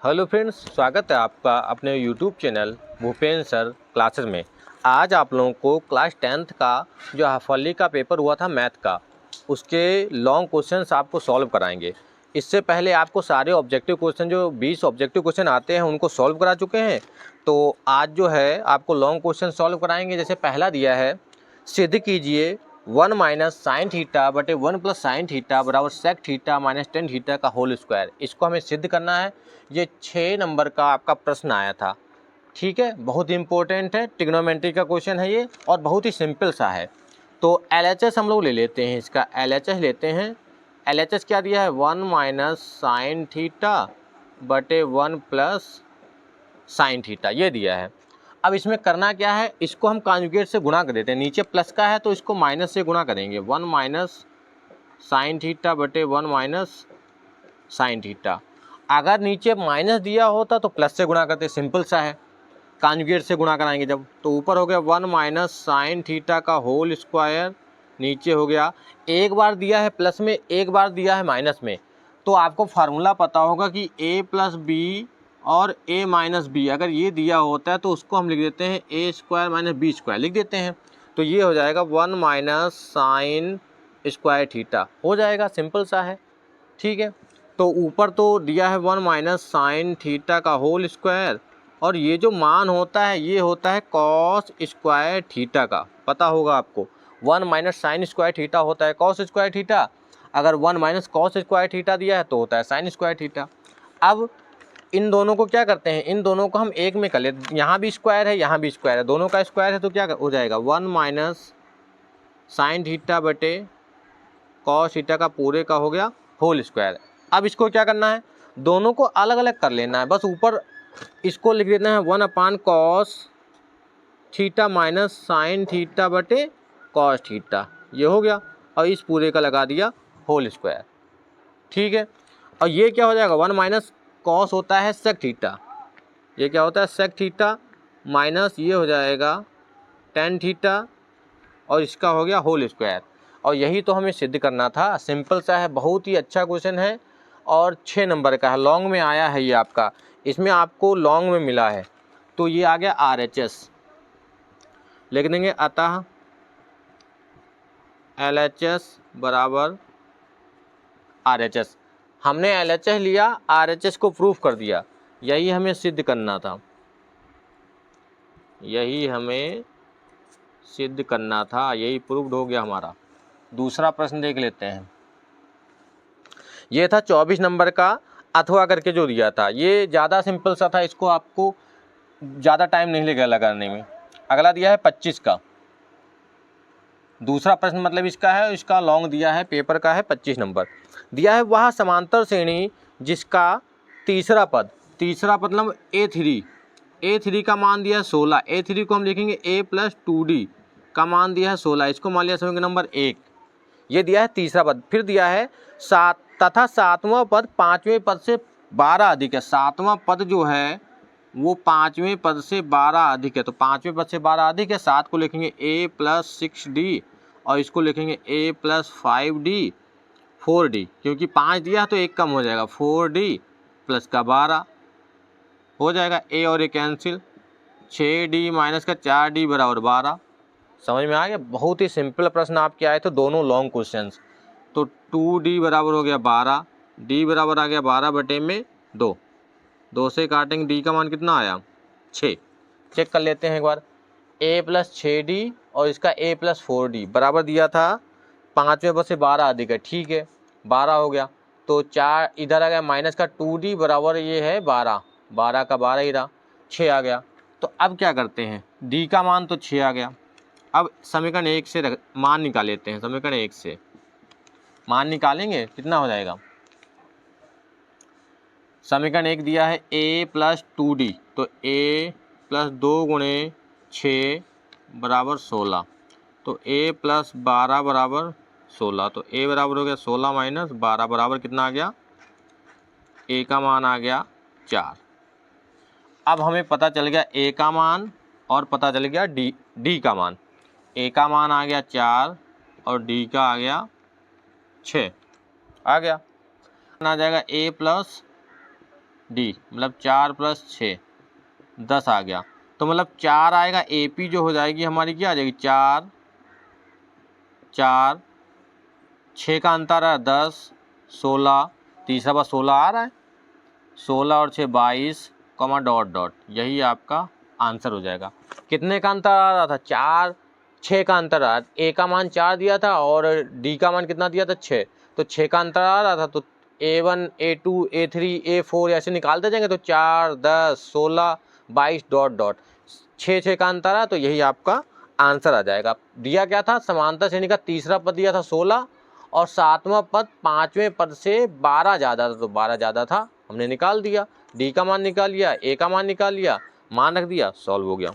Hello friends, स्वागत है आपका अपने YouTube channel Bhupendra sir classes में। आज आप लोगों को क्लास 10th का जो हाफली का पेपर हुआ था मैथ का, उसके लॉन्ग क्वेश्चंस आपको सॉल्व कराएंगे। इससे पहले आपको सारे ऑब्जेक्टिव क्वेश्चन जो 20 ऑब्जेक्टिव क्वेश्चन आते हैं उनको सॉल्व करा चुके हैं। तो आज जो है आपको लॉन्ग क्वेश्चन सॉल्व कराएंगे। जैसे पहला दिया है, सिद्ध कीजिए 1 माइनस साइन थीटा बटे 1 प्लस साइन थीटा बराबर sec theta minus tan theta का होल स्क्वायर। इसको हमें सिद्ध करना है। ये 6 नंबर का आपका प्रश्न आया था। ठीक है, बहुत इंपॉर्टेंट है, ट्रिग्नोमेट्री का क्वेश्चन है ये और बहुत ही सिंपल सा है। तो LHS हम लोग ले लेते हैं, इसका LHS लेते हैं। LHS क्या दिया है, 1 माइनस साइन थीटा बटे 1 प्लस साइन थीटा, ये दिया है। अब इसमें करना क्या है, इसको हम कॉन्जुगेट से गुणा कर देते हैं। नीचे प्लस का है तो इसको माइनस से गुणा करेंगे। 1 माइनस साइन थीटा बटे 1 माइनस साइन थीटा। अगर नीचे माइनस दिया होता तो प्लस से गुणा करते, सिंपल सा है। कॉन्जुगेट से गुणा कराएंगे जब, तो ऊपर हो गया 1 माइनस साइन थीटा का होल स्क्वायर, नीचे हो गया एक बार दिया है प्लस में, एक बार दिया है माइनस में। तो आपको फार्मूला पता होगा कि a प्लस बी और a माइनस बी, अगर ये दिया होता है तो उसको हम लिख देते हैं a square minus B square लिख देते हैं। तो ये हो जाएगा 1 माइनस साइन स्क्वायर थीटा, हो जाएगा, सिंपल सा है। ठीक है, तो ऊपर तो दिया है 1 माइनस साइन थीटा का होल स्क्वायर, और ये जो मान होता है ये होता है कॉस स्क्वायर थीटा का, पता होगा आपको। 1 माइनस साइन स्क्वायर थीटा होता है कॉस स्क्वायर थीटा। अगर 1 माइनस कॉस स्क्वायर थीटा दिया है तो होता है साइन स्क्वायर थीटा। अब इन दोनों को क्या करते हैं, इन दोनों को हम एक में कर लेते। यहाँ भी स्क्वायर है, यहाँ भी स्क्वायर है, दोनों का स्क्वायर है तो क्या हो जाएगा 1 माइनस साइन थीटा बटे कॉस थीटा का पूरे का हो गया होल स्क्वायर। अब इसको क्या करना है, दोनों को अलग अलग कर लेना है। बस ऊपर इसको लिख देना है 1 अपान cos theta minus sine theta बटे कॉस थीटा, ये हो गया। और इस पूरे का लगा दिया होल स्क्वायर। ठीक है, और ये क्या हो जाएगा, 1 माइनस कॉस होता है सेक थीटा, ये क्या होता है सेक थीटा, माइनस ये हो जाएगा टेन थीटा, और इसका हो गया होल स्क्वायर। और यही तो हमें सिद्ध करना था। सिंपल सा है, बहुत ही अच्छा क्वेश्चन है और 6 नंबर का है, लॉन्ग में आया है ये आपका, इसमें आपको लॉन्ग में मिला है। तो ये आ गया RHS, लिख देंगे अतः LHS बराबर RHS। हमने LHS लिया, RHS को प्रूफ कर दिया, यही हमें सिद्ध करना था, यही हमें सिद्ध करना था, यही प्रूव्ड हो गया हमारा। दूसरा प्रश्न देख लेते हैं। ये था 24 नंबर का, अथवा करके जो दिया था, ये ज़्यादा सिंपल सा था, इसको आपको ज़्यादा टाइम नहीं लगेगा लगाने में। अगला दिया है 25 का, दूसरा प्रश्न मतलब इसका है, इसका लॉन्ग दिया है, पेपर का है 25 नंबर। दिया है वह समांतर श्रेणी जिसका तीसरा पद मतलब A3 का मान दिया है 16। A3 को हम लिखेंगे A प्लस 2D का मान दिया है 16, इसको मान लिया समीकरण नंबर 1। ये दिया है तीसरा पद। फिर दिया है तथा सातवां पद पाँचवें पद से 12 अधिक है। सातवां पद जो है वो पाँचवें पद से 12 अधिक है, तो पाँचवें पद से 12 अधिक है। 7 को लिखेंगे A प्लस 6D और इसको लिखेंगे A प्लस 5D 4D, क्योंकि 5 दिया है तो एक कम हो जाएगा, 4D प्लस का 12 हो जाएगा, A और A कैंसिल, 6D माइनस का 4D बराबर 12। समझ में आ गया, बहुत ही सिंपल प्रश्न आपके आए थे, दोनों लॉन्ग क्वेश्चंस। तो 2D बराबर हो गया 12, D बराबर आ गया 12 बटे में 2, 2 से काटेंगे, D का मान कितना आया 6। चेक कर लेते हैं एक बार, A प्लस 6D और इसका A प्लस 4D बराबर दिया था, पाँचवें पद से 12 अधिक है, ठीक है 12 हो गया। तो 4 इधर आ गया, माइनस का 2D बराबर ये है 12, 12 का 12 ही रहा, 6 आ गया। तो अब क्या करते हैं, D का मान तो 6 आ गया। अब समीकरण 1 से मान निकाल लेते हैं, समीकरण 1 से मान निकालेंगे, कितना हो जाएगा। समीकरण 1 दिया है A प्लस 2D, तो A प्लस 2 गुणे 6 बराबर 16, तो A प्लस 12 बराबर 16, तो A बराबर हो गया 16 माइनस 12 बराबर कितना आ गया, A का मान आ गया 4। अब हमें पता चल गया A का मान और पता चल गया D का मान। A का मान आ गया 4 और D का आ गया 6, आ गया। आ जाएगा A प्लस डी, मतलब 4 + 6 10 आ गया। तो मतलब 4 आएगा, AP जो हो जाएगी हमारी क्या आ जाएगी 4 4, 6 का अंतर है 10 16, तीसरा बार 16 आ रहा है, 16 और 6 22, कॉमा डॉट डॉट, यही आपका आंसर हो जाएगा। कितने का अंतर आ रहा था? 4 6 का अंतर आ रहा, ए का मान 4 दिया था और डी का मान कितना दिया था 6, तो 6 का अंतर आ रहा था, तो A1 A2 A3 A4 ऐसे निकालते जाएंगे, तो 4 10 16 22 डॉट डॉट, 6 का अंतर है, तो यही आपका आंसर आ जाएगा। दिया क्या था? समांतर श्रेणी का तीसरा पद दिया था 16 और सातवां पद पांचवें पद से 12 ज़्यादा था, तो 12 ज़्यादा था, हमने निकाल दिया। डी का मान निकाल लिया, ए का मान निकाल लिया, मान रख दिया, सॉल्व हो गया।